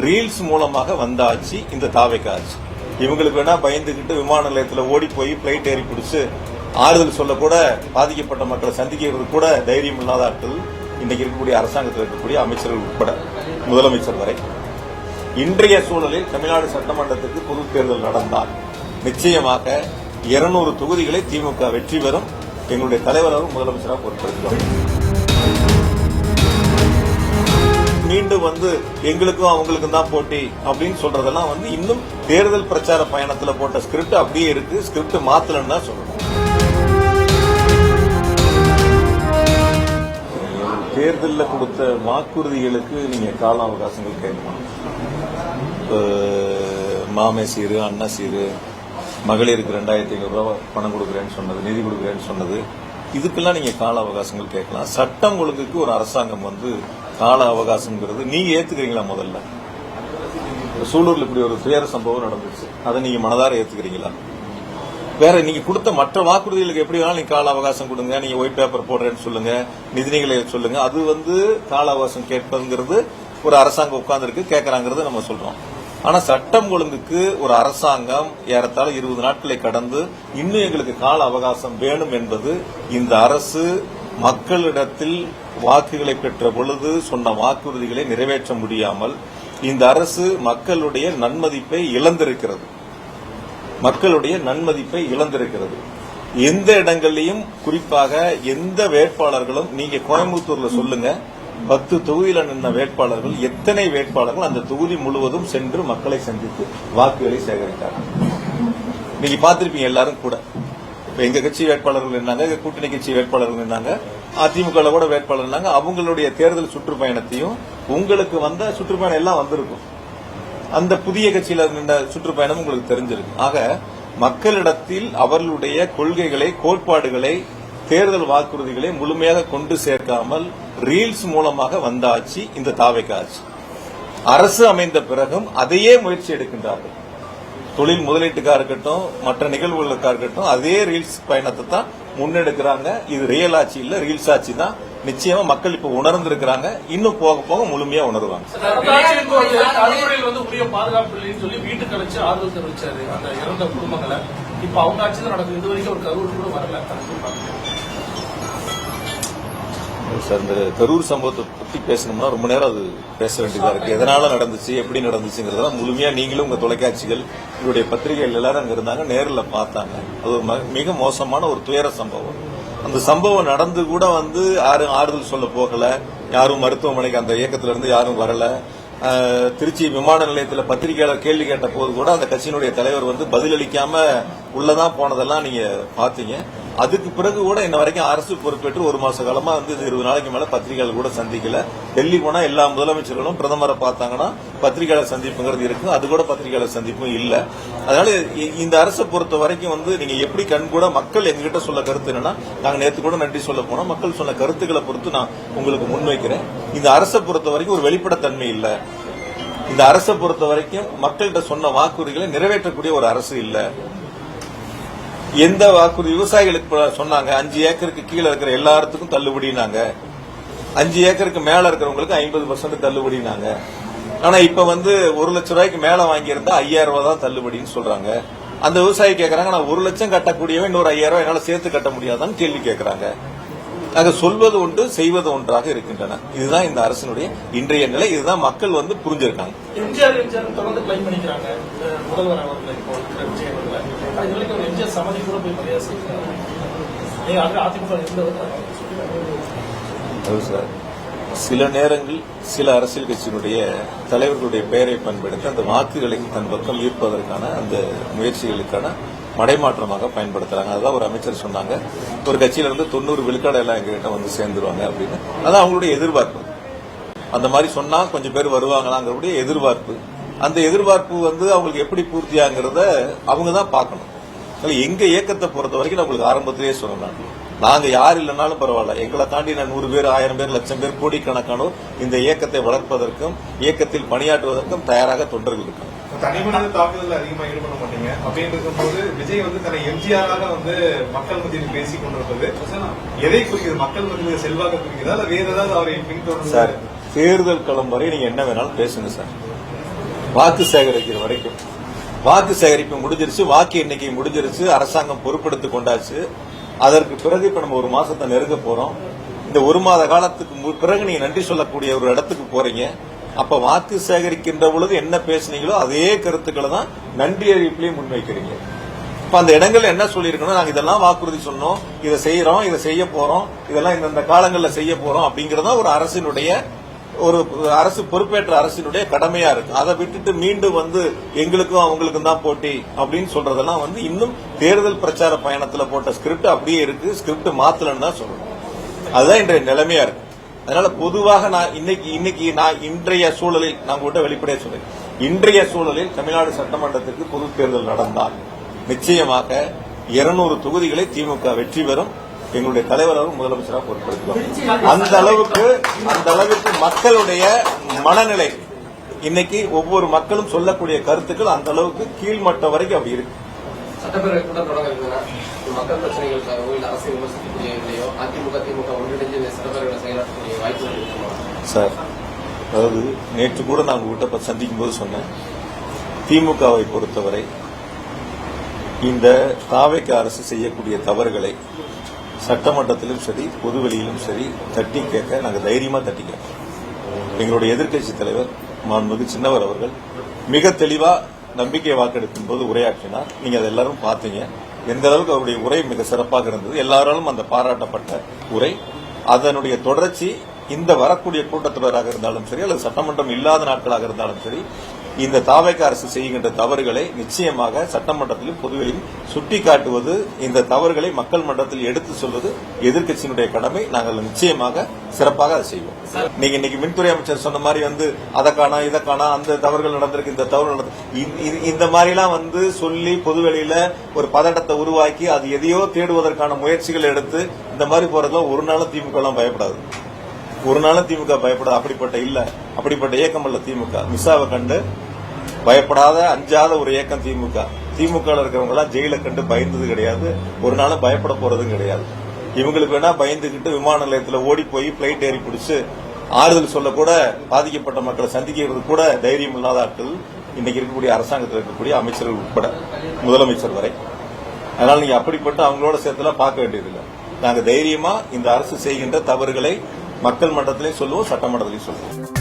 Reels மூலமாக வந்த ஆட்சி இந்த தாவேக ஆட்சி. இவங்களுக்கு வேணா பயந்துகிட்டு விமான நிலையத்தில் ஓடி போய் பிளைட் ஏறி பிடிச்சு ஆறுதல் சொல்ல கூட பாதிக்கப்பட்ட மக்களை சந்திக்கிறது கூட தைரியம் இல்லாத ஆட்கள் இன்றைக்கு இருக்கக்கூடிய அரசாங்கத்தில் இருக்கக்கூடிய அமைச்சர்கள் உட்பட முதலமைச்சர் வரை. இன்றைய சூழலில் தமிழ்நாடு சட்டமன்றத்துக்கு பொது தேர்தல் நடந்தால் நிச்சயமாக 200 தொகுதிகளை திமுக வெற்றி பெறும். எங்களுடைய தலைவரும் முதலமைச்சராக பொறுப்பெடுக்கிறோம். மீண்டும் எங்களுக்கும் அவங்களுக்கும் தான் போட்டி அப்படின்னு சொல்றதெல்லாம் இன்னும் தேர்தல் பிரச்சார பயணத்தில் போட்ட ஸ்கிரிப்ட் அப்படியே இருக்கு. ஸ்கிரிப்ட் மாத்தலன்னு தான் சொல்லணும். தேர்தலில் கொடுத்த வாக்குறுதிகளுக்கு நீங்க கால அவகாசங்கள் கேட்கணும். மாமே சீரு, அண்ணா சீரு, மகளிருக்கு 2500 ரூபாய் பணம் கொடுக்குறேன்னு சொன்னது, நிதி கொடுக்குறேன்னு சொன்னது, இதுக்கெல்லாம் நீங்க கால அவகாசங்கள் கேட்கலாம். சட்டம் ஒழுங்குக்கு ஒரு அரசாங்கம் கால அவகாசம்ங்கிறது நீங்க ஏத்துக்கிறீங்களா? முதல்ல சூலூர்ல இப்படி ஒரு துயர சம்பவம் நடந்துச்சு, அதை நீங்க மனதார ஏத்துக்கிறீங்களா? வேற நீங்க கொடுத்த மற்ற வாக்குறுதிகளுக்கு எப்படி வேணாலும் நீங்க கால அவகாசம் கொடுங்க, நீங்க ஒயிட் பேப்பர் போடுறேன்னு சொல்லுங்க, நிதிநிலை சொல்லுங்க, அது கால அவகாசம் கேட்பதுங்கிறது ஒரு அரசாங்கம் உட்கார்ந்துருக்கு கேட்கறாங்கிறது நம்ம சொல்றோம். ஆனா சட்டம் ஒழுங்குக்கு ஒரு அரசாங்கம் ஏறத்தாழ 20 நாட்களை கடந்து இன்னும் எங்களுக்கு கால அவகாசம் வேணும் என்பது இந்த அரசு மக்களிடத்தில் வாக்குகளை பெற்ற பொழுது சொன்ன வாக்குறுதிகளை நிறைவேற்ற முடியாமல் இந்த அரசு மக்களுடைய நன்மதிப்பை இழந்திருக்கிறது. எந்த இடங்களிலும் குறிப்பாக எந்த வேட்பாளர்களும் நீங்க கோயம்புத்தூர்ல சொல்லுங்க, 10 தொகுதியில் நின்ற வேட்பாளர்கள் எத்தனை வேட்பாளர்கள் அந்த தொகுதி முழுவதும் சென்று மக்களை சந்தித்து வாக்குகளை சேகரித்தார்? நீங்க பார்த்திருப்பீங்க எல்லாரும் கூட. இப்ப எங்க கட்சி வேட்பாளர்கள் இருந்தாங்க, கூட்டணி கட்சி வேட்பாளர்கள் இருந்தாங்க, அதிமுக கூட வேட்பாளர் இருந்தாங்க. அவங்களுடைய தேர்தல் சுற்றுப்பயணத்தையும் உங்களுக்கு வந்த சுற்றுப்பயணம் எல்லாம் வந்திருக்கும். அந்த புதிய கட்சியில நின்ற சுற்றுப்பயணம் உங்களுக்கு தெரிஞ்சிருக்கு. ஆக மக்களிடத்தில் அவர்களுடைய கொள்கைகளை, கோட்பாடுகளை, தேர்தல் வாக்குறுதிகளை முழுமையாக கொண்டு சேர்க்காமல் ரீல்ஸ் மூலமாக வந்த ஆட்சி இந்த தாவேக ஆட்சி. அரசு அமைந்த பிறகும் அதையே முயற்சி எடுக்கின்றார்கள். தொழில் முதலீட்டுக்காக இருக்கட்டும், மற்ற நிகழ்வுகளுக்காக இருக்கட்டும், அதே ரீல்ஸ் பயணத்தை தான் முன்னெடுக்கிறாங்க. இது ரியல் ஆட்சி இல்ல, ரீல்ஸ் ஆட்சி தான். நிச்சயமா மக்கள் இப்ப உணர்ந்திருக்கிறாங்க. இன்னும் போக போக முழுமையா உணர்வாங்க. உரிய பாதுகாப்பு இல்லைன்னு சொல்லி வீட்டுக்கு அழைச்சு ஆறுதல் தெரிவிச்சாரு அந்த இறந்த குடும்பங்களை. இப்ப அவங்க ஆட்சி தான் நடக்குது. இது வரைக்கும் ஒரு கரூர் கூட வரல. சார், இந்த கரூர் சம்பவத்தை பத்தி பேசணும்னா ரொம்ப நேரம் அது பேச வேண்டியதா இருக்கு. எதனால நடந்துச்சு, எப்படி நடந்துச்சுங்கிறதெல்லாம் முழுமையா நீங்களும் உங்க தொலைக்காட்சிகள், உங்களுடைய பத்திரிகைகள் எல்லாரும் அங்க இருந்தாங்க, நேரில் பார்த்தாங்க. அது ஒரு மிக மோசமான ஒரு துயர சம்பவம். அந்த சம்பவம் நடந்து கூட யாரும் ஆறுதல் சொல்ல போகல, யாரும் மருத்துவமனைக்கு அந்த இயக்கத்திலிருந்து யாரும் வரல. திருச்சி விமான நிலையத்தில் பத்திரிகையாளர் கேள்வி கேட்ட போது கூட அந்த கட்சியினுடைய தலைவர் பதிலளிக்காம உள்ளதான் போனதெல்லாம் நீங்க பாத்தீங்க. அதுக்கு பிறகு கூட இன்ன வரைக்கும் அரசு பொறுப்பேற்று 1 மாச காலமா 20 நாளைக்கு மேல பத்திரிகையாளர் கூட சந்திக்கல. டெல்லி போனா எல்லா முதலமைச்சர்களும் பிரதமரை பார்த்தாங்கன்னா பத்திரிகையாளர் சந்திப்புங்கிறது இருக்கு, அது கூட பத்திரிகையாளர் சந்திப்பும் இல்ல. அதனால இந்த அரசை பொறுத்த வரைக்கும் நீங்க எப்படி கண் கூட மக்கள் எங்ககிட்ட சொல்ல கருத்து என்னன்னா, நாங்க நேற்று கூட நன்றி சொல்ல போனோம், மக்கள் சொன்ன கருத்துக்களை பொறுத்து நான் உங்களுக்கு முன்வைக்கிறேன். இந்த அரசை பொறுத்த வரைக்கும் ஒரு வெளிப்படைத்தன்மை இல்ல. இந்த அரசை பொறுத்த வரைக்கும் மக்கள்கிட்ட சொன்ன வாக்குறுதிகளை நிறைவேற்றக்கூடிய ஒரு அரசு இல்ல. எந்த வாக்குறுதி விவசாயிகளுக்கு சொன்னாங்க, 5 ஏக்கருக்கு கீழே இருக்கிற எல்லாத்துக்கும் தள்ளுபடினாங்க, 5 ஏக்கருக்கு மேல இருக்கிறவங்களுக்கு 50% தள்ளுபடினாங்க. ஆனா இப்ப 1 லட்சம் ரூபாய்க்கு மேல வாங்கியிருந்தா 5000 ரூபாய் தான் தள்ளுபடின்னு சொல்றாங்க. அந்த விவசாயி கேட்கறாங்க, நான் 1 லட்சம் கட்டக்கூடியவன் இன்னொரு 5000 ரூபாய் என்னால சேர்த்து கட்ட முடியாதான்னு கேள்வி கேட்கறாங்க. நாங்க சொல்வது ஒன்று, செய்வது ஒன்றாக இருக்கின்றன. இதுதான் இந்த அரசினுடைய இன்றைய நிலை. இதுதான் மக்கள் புரிஞ்சிருக்காங்க. சில நேரங்கள் சில அரசியல் கட்சியினுடைய தலைவர்களுடைய பெயரை பயன்படுத்தி அந்த வாக்குகளை தன் பக்கம் ஈர்ப்பதற்கான அந்த முயற்சிகளுக்கான மடைமாற்றமாக பயன்படுத்துறாங்க. அதான் ஒரு அமைச்சர் சொன்னாங்க, ஒரு கட்சியில இருந்து 90 விழுக்காடு எல்லாம் எங்ககிட்ட சேர்ந்துருவாங்க அப்படின்னு. அதான் அவங்களுடைய எதிர்பார்ப்பு. அந்த மாதிரி சொன்னா கொஞ்சம் பேர் வருவாங்களாங்கிறதுடைய எதிர்பார்ப்பு. அந்த எதிர்பார்ப்பு அவங்களுக்கு எப்படி பூர்த்தியாங்கிறத அவங்க தான் பார்க்கணும். எங்க இயக்கத்தை பொறுத்த வரைக்கும் உங்களுக்கு ஆரம்பத்திலேயே சொல்லலாம், நாங்க யார் இல்லைனாலும் பரவாயில்ல, எங்களை தாண்டி 100 பேர், 1000 பேர், 1,00,000 பேர், கோடிக்கணக்கானோர் இந்த இயக்கத்தை வளர்ப்பதற்கும் இயக்கத்தில் பணியாற்றுவதற்கும் தயாராக தொண்டர்கள் இருக்காங்க. தனிமனித தாக்குதல் அதிகமா ஈடுபட மாட்டீங்க அப்படின்னு இருக்கும்போது விஜய் தன்னை எம்ஜிஆராக மக்கள் மத்தியில் பேசிக் கொண்டிருப்பது எதை குறிக்கிறது? மக்கள் மத்தியில் செல்வாக்க குறிக்கிறதா, இல்ல வேற ஏதாவது அவரை பின்தொடர்ந்து? சார், தேர்தல் களம் வரை நீங்க என்ன வேணாலும் பேசுங்க சார். வாக்கு சேகரிக்கிற வரைக்கும். வாக்கு சேகரிப்பு முடிஞ்சிருச்சு, வாக்கு எண்ணிக்கை முடிஞ்சிருச்சு, அரசாங்கம் பொறுப்பெடுத்து கொண்டாச்சு. அதற்கு பிறகு இப்ப நம்ம 1 மாசத்தை நெருங்க போறோம். இந்த 1 மாத காலத்துக்கு பிறகு நீங்க நன்றி சொல்லக்கூடிய ஒரு இடத்துக்கு போறீங்க. அப்ப வாக்கு சேகரிக்கின்ற பொழுது என்ன பேசுனீங்களோ அதே கருத்துக்களை தான் நன்றி அறிவிப்பிலையும் முன்வைக்கிறீங்க. இப்ப அந்த இடங்கள்ல என்ன சொல்லியிருக்கணும், நாங்க இதெல்லாம் வாக்குறுதி சொன்னோம், இதை செய்யறோம், இதை செய்ய போறோம், இதெல்லாம் இந்த காலங்களில் செய்ய போறோம் அப்படிங்கறதா ஒரு அரசு பொறுப்பேற்ற அரசினுடைய கடமையா இருக்கு. அதை விட்டுட்டு மீண்டும் எங்களுக்கும் அவங்களுக்கும் தான் போட்டி அப்படின்னு சொல்றதெல்லாம் இன்னும் தேர்தல் பிரச்சார பயணத்துல போட்ட ஸ்கிரிப்ட் அப்படியே இருக்கு. ஸ்கிரிப்ட் மாத்தலன்னு தான் சொல்லணும். அதுதான் இன்றைய நிலைமையா இருக்கு. அதனால பொதுவாக நான் இன்றைய சூழலில் நான் உங்கள்கிட்ட வெளிப்படையா சொல்றேன். இன்றைய சூழலில் தமிழ்நாடு சட்டமன்றத்திற்கு பொது தேர்தல் நடந்தால் நிச்சயமாக 200 தொகுதிகளை திமுக வெற்றி பெறும். எங்களுடைய தலைவராகவும் முதலமைச்சராக பொறுப்பெடுக்கிறோம். அந்த அளவுக்கு மக்களுடைய மனநிலை இன்னைக்கு ஒவ்வொரு மக்களும் சொல்லக்கூடிய கருத்துக்கள் அந்த அளவுக்கு கீழ்மட்டம் வரைக்கும் அப்படி இருக்கு. சட்டப்பேரவை கூட்டம் தொடங்க மக்கள் பிரச்சனைகள் அரசை விமர்சிக்கக்கூடிய இல்லையோ அதிமுக திமுக ஒன்றிணைந்து சட்டப்பேரவை செயலாற்றக்கூடிய வாய்ப்புகள் இருக்குமா சார்? அதாவது நேற்று கூட நான் உங்ககிட்ட சந்திக்கும் போது சொன்னேன், திமுகவை பொறுத்தவரை இந்த தாவேக அரசு செய்யக்கூடிய தவறுகளை சட்டமன்றத்திலும் சரி பொதுவெளியிலும் சரி தட்டி கேட்க நாங்கள் தைரியமா தட்டி கேட்போம். எங்களுடைய எதிர்க்கட்சி தலைவர் மாண்புமிகு சின்னவர் அவர்கள் மிக தெளிவா நம்பிக்கை வாக்கெடுப்பின் போது உரையாற்றினார். நீங்க அதை எல்லாரும் பார்த்தீங்க. எந்த அளவுக்கு அவருடைய உரை மிக சிறப்பாக இருந்தது. எல்லாராலும் அந்த பாராட்டப்பட்ட உரை. அதனுடைய தொடர்ச்சி இந்த வரக்கூடிய கூட்டத்தொடராக இருந்தாலும் சரி அல்லது சட்டமன்றம் இல்லாத நாட்களாக இருந்தாலும் சரி இந்த தாவேக அரசு செய்கின்ற தவறுகளை நிச்சயமாக சட்டமன்றத்திலும் பொதுவெளியும் சுட்டிக்காட்டுவது, இந்த தவறுகளை மக்கள் மன்றத்தில் எடுத்து சொல்வது எதிர்க்கட்சியினுடைய கடமை. நாங்கள் நிச்சயமாக சிறப்பாக அதை செய்வோம். நீங்க இன்னைக்கு மின்துறை அமைச்சர் சொன்ன மாதிரி அதை காணா இதை காணா அந்த தவறுகள் நடந்திருக்கு, இந்த தவறு நடந்து இந்த மாதிரிலாம் சொல்லி பொதுவெளியில ஒரு பதட்டத்தை உருவாக்கி அது எதையோ தேடுவதற்கான முயற்சிகள் எடுத்து இந்த மாதிரி போறதுலாம் ஒரு நாளும் திமுக எல்லாம் பயப்படாது. ஒரு நாளும் திமுக பயப்படாது. அப்படிப்பட்ட இயக்கம் அல்ல திமுக. மிஸ்ஸாவை கண்டு பயப்படாத அஞ்சாத ஒரு இயக்கம் திமுக. திமுக இருக்கிறவங்க எல்லாம் ஜெயில கண்டு பயந்தது கிடையாது, ஒரு நாளும் பயப்பட போறதும் கிடையாது. இவங்களுக்கு வேணா பயந்துகிட்டு விமான நிலையத்தில் ஓடி போய் பிளைட் ஏறி பிடிச்சு ஆறுதல் சொல்ல கூட பாதிக்கப்பட்ட மக்களை சந்திக்கிறது கூட தைரியம் இல்லாத ஆட்கள் இன்னைக்கு இருக்கக்கூடிய அரசாங்கத்தில் இருக்கக்கூடிய அமைச்சர்கள் உட்பட முதலமைச்சர் வரை. அதனால நீங்க அப்படிப்பட்ட அவங்களோட சேர்த்துலாம் பார்க்க வேண்டியதில்லை. நாங்க தைரியமா இந்த அரசு செய்கின்ற தவறுகளை மக்கள் மன்றத்திலையும் சொல்லுவோம், சட்டமன்றத்திலையும் சொல்லுவோம்.